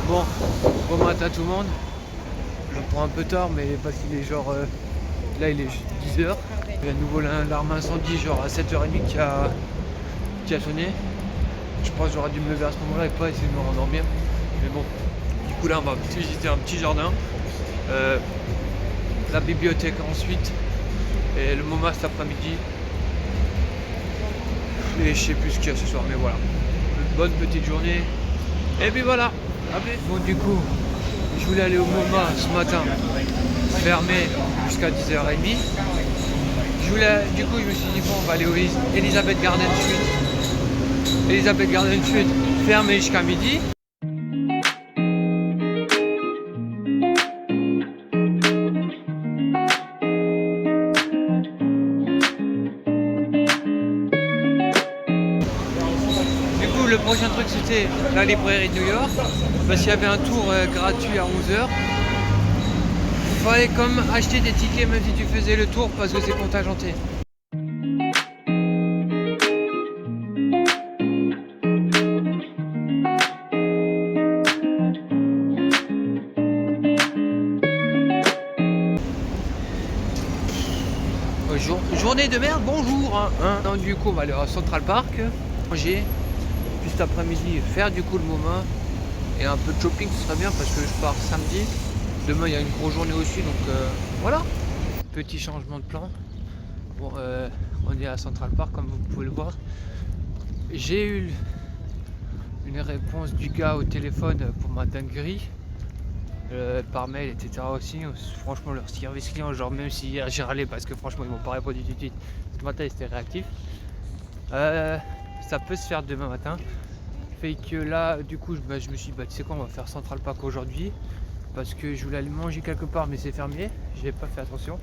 Bon, bon matin tout le monde. Je prends un peu tard, mais parce qu'il est genre... là il est 10h. Il y a de nouveau l'alarme incendie genre à 7h30 qui a sonné. Je pense que j'aurais dû me lever à ce moment-là et pas essayer de me rendormir. Mais bon, du coup là on va visiter un petit jardin. La bibliothèque ensuite. Et le MoMA cet après-midi. Et je sais plus ce qu'il y a ce soir, mais voilà. Une bonne petite journée. Et puis voilà. Bon du coup, je voulais aller au MoMA ce matin, fermé jusqu'à 10h30. Du coup, je me suis dit, bon, on va aller au Elizabeth Garden Suite. Elizabeth Garden Suite, fermé jusqu'à midi. Du coup, le prochain truc, c'était la librairie de New York, parce qu'il y avait un tour gratuit à 11h. Il fallait comme acheter des tickets même si tu faisais le tour parce que c'est contingenté. Journée de merde, bonjour hein. Donc, du coup on va aller à Central Park, manger, puis cet après-midi faire du coup le MoMA et un peu de shopping, ce serait bien parce que je pars samedi. Demain il y a une grosse journée aussi, donc voilà. Petit changement de plan. Bon, on est à Central Park comme vous pouvez le voir. J'ai eu une réponse du gars au téléphone pour ma dinguerie. Par mail, etc. aussi. Franchement, leur service client, genre même si hier j'ai râlé parce que franchement ils m'ont pas répondu tout de suite, ce matin ils étaient réactifs. Ça peut se faire demain matin. Fait que là, du coup, je me suis dit, bah, tu sais quoi, on va faire Central Park aujourd'hui parce que je voulais aller manger quelque part, mais c'est fermé. J'ai pas fait attention.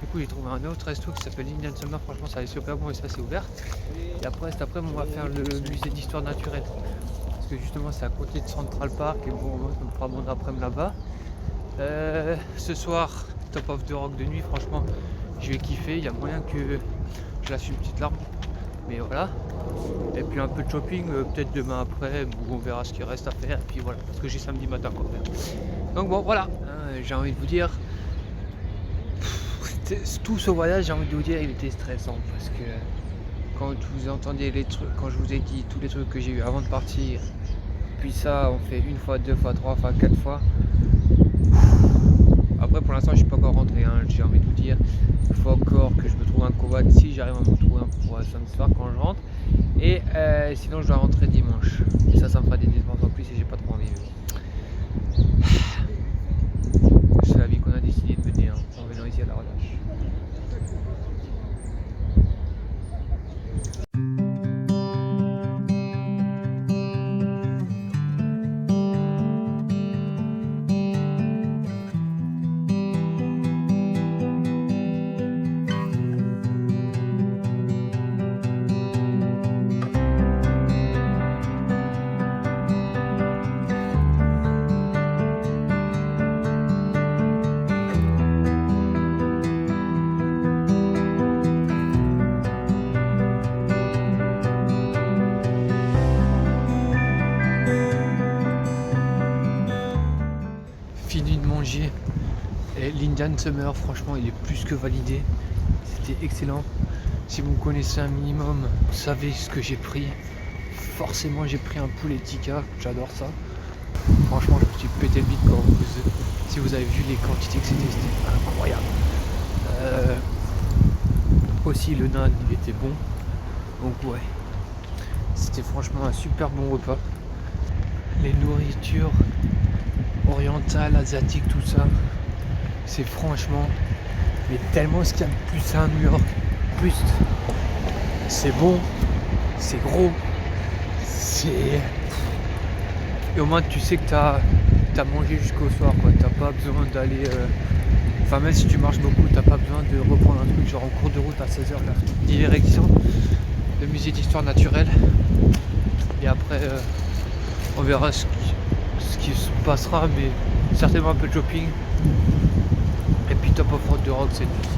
Du coup, j'ai trouvé un autre resto qui s'appelle Indian Summer. Franchement, ça est super bon et ça, c'est ouvert. Et après, cet après-midi, on va faire le musée d'histoire naturelle. Parce que justement, c'est à côté de Central Park et bon, on fera mon après-midi là-bas. Ce soir, Top of the Rock de nuit, franchement, je vais kiffer. Il y a moyen que je lâche une petite larme, mais voilà. Et puis un peu de shopping, peut-être demain après, où on verra ce qu'il reste à faire. Et puis voilà, parce que j'ai samedi matin quoi faire. Donc bon, voilà, j'ai envie de vous dire, tout ce voyage, j'ai envie de vous dire, il était stressant parce que quand vous entendiez les trucs, quand je vous ai dit tous les trucs que j'ai eu avant de partir, puis ça, on fait une fois, deux fois, trois fois, quatre fois. Après pour l'instant je suis pas encore rentré, hein, j'ai envie de vous dire, il faut encore que je me trouve un covoit si j'arrive à me trouver un pour samedi soir quand je rentre. Et sinon je dois rentrer dimanche. Et ça me fera des dépenses en plus et j'ai pas trop envie. C'est la vie qu'on a décidé de mener en venant ici à la relâche. Fini de manger et l'Indian Summer, franchement il est plus que validé, c'était excellent. Si vous me connaissez un minimum, vous savez ce que j'ai pris. Forcément j'ai pris un poulet tikka, j'adore ça. Franchement je me suis pété le bide si vous avez vu les quantités que c'était incroyable. Aussi le naan il était bon, donc ouais, c'était franchement un super bon repas. Les nourritures orientales, asiatiques, tout ça, c'est franchement, mais tellement ce qu'il y a de plus à New York. Plus c'est bon, c'est gros, c'est... Et au moins tu sais que t'as mangé jusqu'au soir quoi, t'as pas besoin d'aller... Enfin même si tu marches beaucoup, t'as pas besoin de reprendre un truc genre en cours de route à 16h là. Direction le musée d'histoire naturelle. Et après on verra ce qui se passera, mais certainement un peu de shopping. Et puis Top of the Rock cette nuit.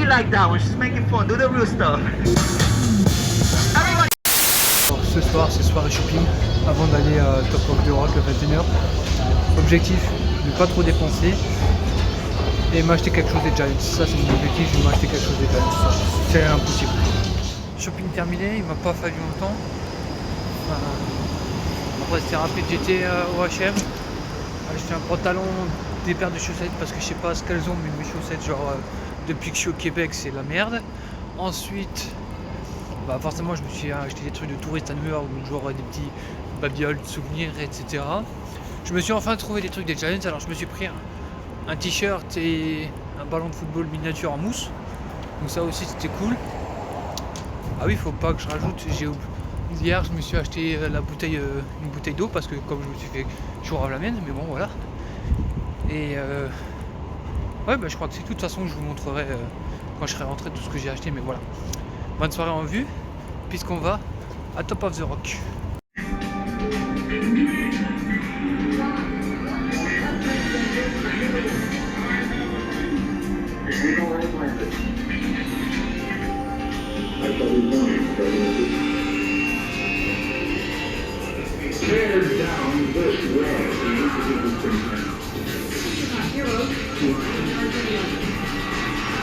like that one. She's making fun. Do the real stuff. Everybody. Alors, ce soir, c'est soirée shopping avant d'aller à Top of the Rock à 21h. Objectif, ne pas trop dépenser et m'acheter quelque chose des Giants. Ça, c'est mon objectif, je vais m'acheter quelque chose des Giants. C'est impossible. Shopping terminé, il m'a pas fallu longtemps. Après, c'était rapide, j'étais au H&M. Acheté un pantalon, des paires de chaussettes parce que je sais pas ce qu'elles ont, mais mes chaussettes, genre depuis que je suis au Québec, c'est la merde. Ensuite, bah forcément, je me suis acheté des trucs de touriste à New York, genre des petits babioles, souvenirs, etc. Je me suis enfin trouvé des trucs des Giants, alors je me suis pris un t-shirt et un ballon de football miniature en mousse. Donc ça aussi, c'était cool. Ah oui, faut pas que je rajoute, hier je me suis acheté une bouteille d'eau parce que comme je me suis fait chaud à la mienne, mais bon voilà. Et ouais, bah, je crois que c'est tout. De toute façon, je vous montrerai quand je serai rentré tout ce que j'ai acheté, mais voilà. Bonne soirée en vue, puisqu'on va à Top of the Rock.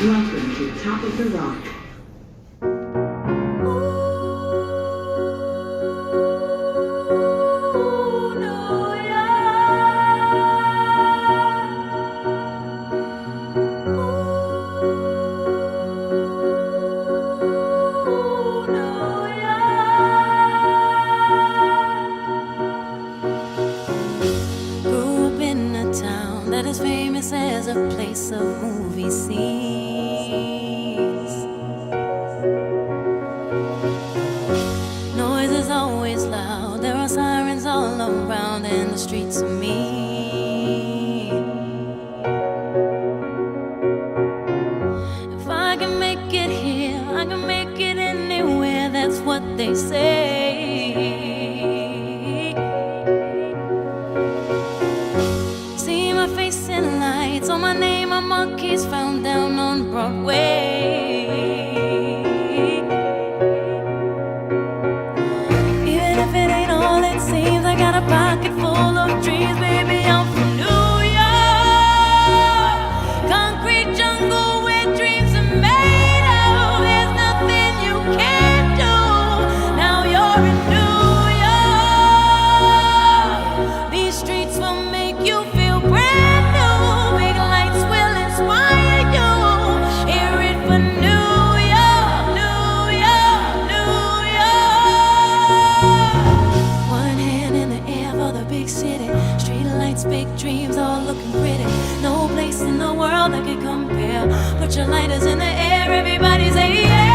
Welcome to Top of the Rock. Grew up in a town that is famous as a place of movie scenes. Noise is always loud, there are sirens all around, and the streets are mean. If I can make it here, I can make it anywhere, that's what they say. See my face in lights, on my name a monkey's found down on Broadway. Even if it ain't all it seems, I got a pocket full of dreams, baby, I'm from New York. Concrete jungle where dreams are made of. There's nothing you can't do. Now you're in New York. These streets will make you feel brand new. Big lights will inspire you. Hear it for New York, New York, New York. One hand in the air for the big city. Street lights, big dreams, all looking pretty. No place in the world that can compare. Put your lighters in the air, everybody say yeah.